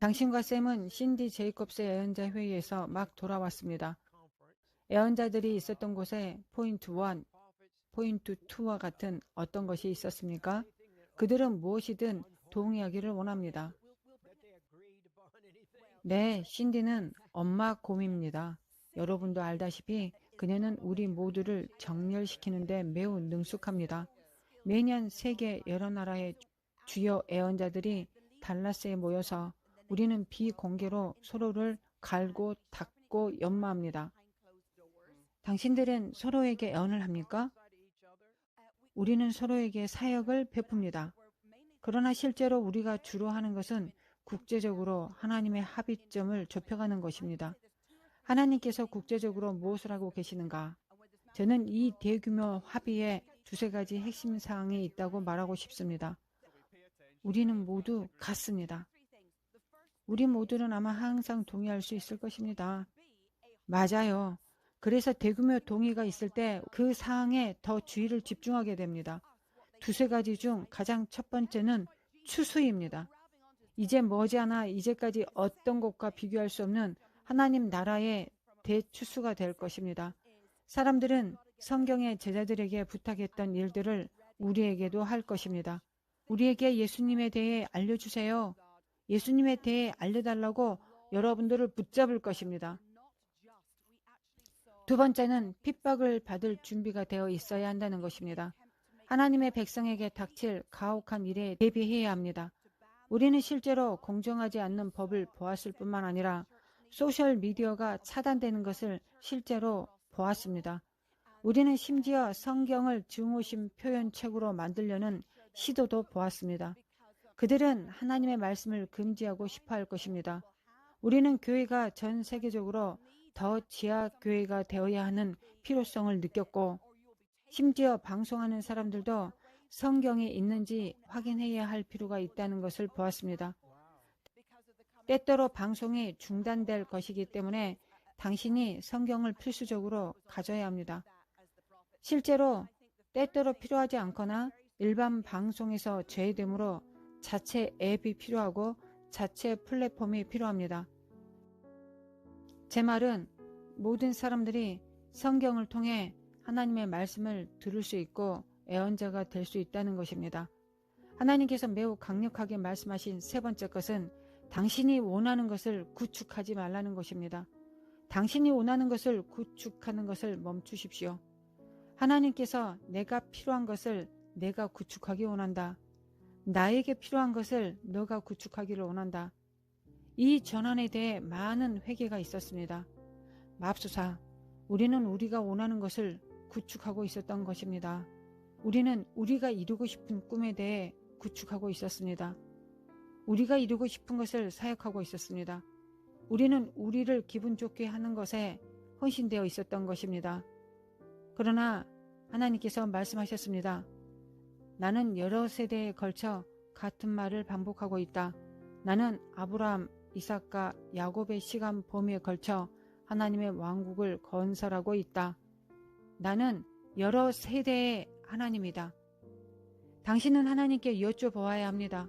당신과 샘은 신디 제이콥스의 애언자 회의에서 막 돌아왔습니다. 애언자들이 있었던 곳에 포인트 1, 포인트 2와 같은 어떤 것이 있었습니까? 그들은 무엇이든 동의하기를 원합니다. 네, 신디는 엄마 곰입니다. 여러분도 알다시피 그녀는 우리 모두를 정렬시키는 데 매우 능숙합니다. 매년 세계 여러 나라의 주요 애언자들이 달라스에 모여서 우리는 비공개로 서로를 갈고 닦고 연마합니다. 당신들은 서로에게 애언을 합니까? 우리는 서로에게 사역을 베풉니다. 그러나 실제로 우리가 주로 하는 것은 국제적으로 하나님의 합의점을 좁혀가는 것입니다. 하나님께서 국제적으로 무엇을 하고 계시는가? 저는 이 대규모 합의에 두세 가지 핵심 사항이 있다고 말하고 싶습니다. 우리는 모두 같습니다. 우리 모두는 아마 항상 동의할 수 있을 것입니다. 맞아요. 그래서 대규모 동의가 있을 때 그 사항에 더 주의를 집중하게 됩니다. 두세 가지 중 가장 첫 번째는 추수입니다. 이제 머지않아 이제까지 어떤 것과 비교할 수 없는 하나님 나라의 대추수가 될 것입니다. 사람들은 성경의 제자들에게 부탁했던 일들을 우리에게도 할 것입니다. 우리에게 예수님에 대해 알려주세요. 예수님에 대해 알려달라고 여러분들을 붙잡을 것입니다. 두 번째는 핍박을 받을 준비가 되어 있어야 한다는 것입니다. 하나님의 백성에게 닥칠 가혹한 일에 대비해야 합니다. 우리는 실제로 공정하지 않는 법을 보았을 뿐만 아니라 소셜미디어가 차단되는 것을 실제로 보았습니다. 우리는 심지어 성경을 증오심 표현책으로 만들려는 시도도 보았습니다. 그들은 하나님의 말씀을 금지하고 싶어 할 것입니다. 우리는 교회가 전 세계적으로 더 지하교회가 되어야 하는 필요성을 느꼈고, 심지어 방송하는 사람들도 성경에 있는지 확인해야 할 필요가 있다는 것을 보았습니다. 때때로 방송이 중단될 것이기 때문에 당신이 성경을 필수적으로 가져야 합니다. 실제로 때때로 필요하지 않거나 일반 방송에서 제외되므로 자체 앱이 필요하고 자체 플랫폼이 필요합니다. 제 말은 모든 사람들이 성경을 통해 하나님의 말씀을 들을 수 있고 애언자가 될 수 있다는 것입니다. 하나님께서 매우 강력하게 말씀하신 세 번째 것은 당신이 원하는 것을 구축하지 말라는 것입니다. 당신이 원하는 것을 구축하는 것을 멈추십시오. 하나님께서 내가 필요한 것을 내가 구축하기 원한다. 나에게 필요한 것을 너가 구축하기를 원한다. 이 전환에 대해 많은 회개가 있었습니다. 맙소사, 우리는 우리가 원하는 것을 구축하고 있었던 것입니다. 우리는 우리가 이루고 싶은 꿈에 대해 구축하고 있었습니다. 우리가 이루고 싶은 것을 사역하고 있었습니다. 우리는 우리를 기분 좋게 하는 것에 헌신되어 있었던 것입니다. 그러나 하나님께서 말씀하셨습니다. 나는 여러 세대에 걸쳐 같은 말을 반복하고 있다. 나는 아브라함, 이삭과 야곱의 시간 범위에 걸쳐 하나님의 왕국을 건설하고 있다. 나는 여러 세대의 하나님이다. 당신은 하나님께 여쭤보아야 합니다.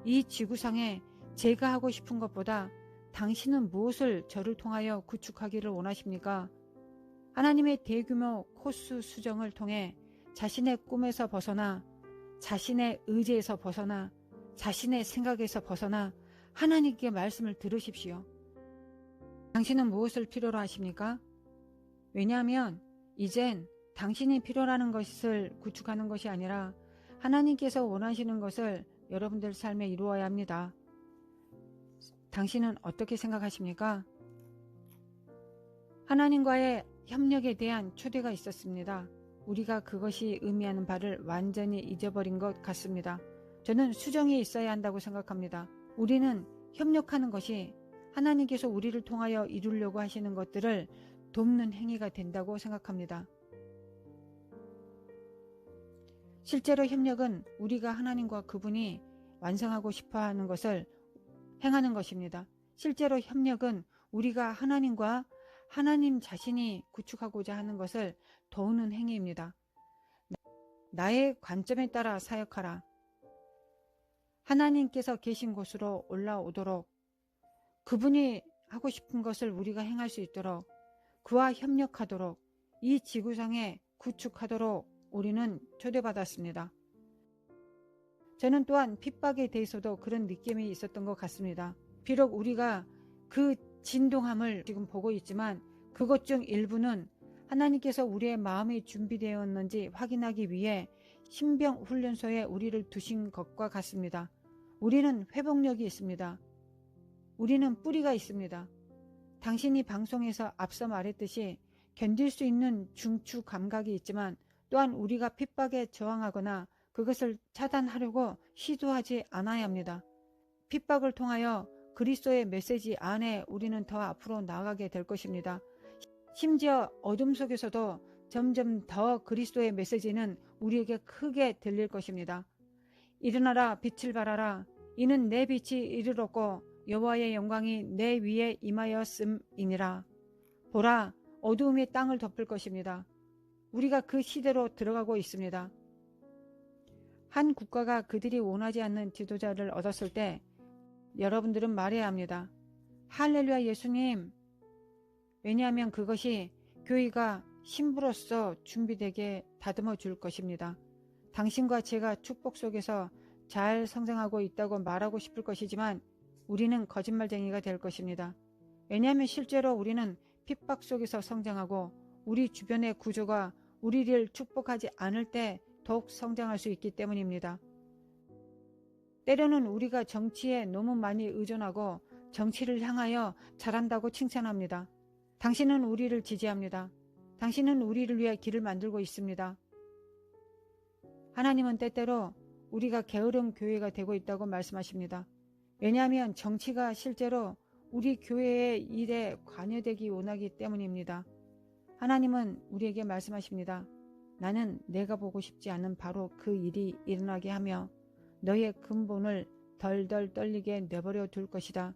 이 지구상에 제가 하고 싶은 것보다 당신은 무엇을 저를 통하여 구축하기를 원하십니까? 하나님의 대규모 코스 수정을 통해 자신의 꿈에서 벗어나, 자신의 의지에서 벗어나, 자신의 생각에서 벗어나 하나님께 말씀을 들으십시오. 당신은 무엇을 필요로 하십니까? 왜냐하면 이젠 당신이 필요로 하는 것을 구축하는 것이 아니라 하나님께서 원하시는 것을 여러분들 삶에 이루어야 합니다. 당신은 어떻게 생각하십니까? 하나님과의 협력에 대한 초대가 있었습니다. 우리가 그것이 의미하는 바를 완전히 잊어버린 것 같습니다. 저는 수정이 있어야 한다고 생각합니다. 우리는 협력하는 것이 하나님께서 우리를 통하여 이루려고 하시는 것들을 돕는 행위가 된다고 생각합니다. 실제로 협력은 우리가 하나님과 그분이 완성하고 싶어 하는 것을 행하는 것입니다. 실제로 협력은 우리가 하나님과 하나님 자신이 구축하고자 하는 것을 도우는 행위입니다. 나의 관점에 따라 사역하라. 하나님께서 계신 곳으로 올라오도록 그분이 하고 싶은 것을 우리가 행할 수 있도록, 그와 협력하도록, 이 지구상에 구축하도록 우리는 초대받았습니다. 저는 또한 핍박에 대해서도 그런 느낌이 있었던 것 같습니다. 비록 우리가 그 진동함을 지금 보고 있지만 그것 중 일부는 하나님께서 우리의 마음이 준비되었는지 확인하기 위해 신병훈련소에 우리를 두신 것과 같습니다. 우리는 회복력이 있습니다. 우리는 뿌리가 있습니다. 당신이 방송에서 앞서 말했듯이 견딜 수 있는 중추 감각이 있지만 또한 우리가 핍박에 저항하거나 그것을 차단하려고 시도하지 않아야 합니다. 핍박을 통하여 그리스도의 메시지 안에 우리는 더 앞으로 나아가게 될 것입니다. 심지어 어둠 속에서도 점점 더 그리스도의 메시지는 우리에게 크게 들릴 것입니다. 일어나라 빛을 발하라 이는 내 빛이 이르렀고 여호와의 영광이 내 위에 임하였음이니라. 보라 어두움이 땅을 덮을 것입니다. 우리가 그 시대로 들어가고 있습니다. 한 국가가 그들이 원하지 않는 지도자를 얻었을 때 여러분들은 말해야 합니다. 할렐루야 예수님. 왜냐하면 그것이 교회가 신부로서 준비되게 다듬어 줄 것입니다. 당신과 제가 축복 속에서 잘 성장하고 있다고 말하고 싶을 것이지만 우리는 거짓말쟁이가 될 것입니다. 왜냐하면 실제로 우리는 핍박 속에서 성장하고 우리 주변의 구조가 우리를 축복하지 않을 때 더욱 성장할 수 있기 때문입니다. 때로는 우리가 정치에 너무 많이 의존하고 정치를 향하여 잘한다고 칭찬합니다. 당신은 우리를 지지합니다. 당신은 우리를 위해 길을 만들고 있습니다. 하나님은 때때로 우리가 게으른 교회가 되고 있다고 말씀하십니다. 왜냐하면 정치가 실제로 우리 교회의 일에 관여되기 원하기 때문입니다. 하나님은 우리에게 말씀하십니다. 나는 내가 보고 싶지 않은 바로 그 일이 일어나게 하며 너의 근본을 덜덜 떨리게 내버려 둘 것이다.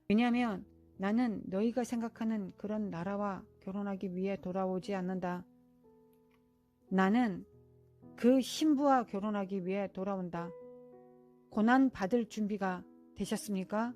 왜냐하면 나는 너희가 생각하는 그런 나라와 결혼하기 위해 돌아오지 않는다. 나는 그 신부와 결혼하기 위해 돌아온다. 고난 받을 준비가 되셨습니까?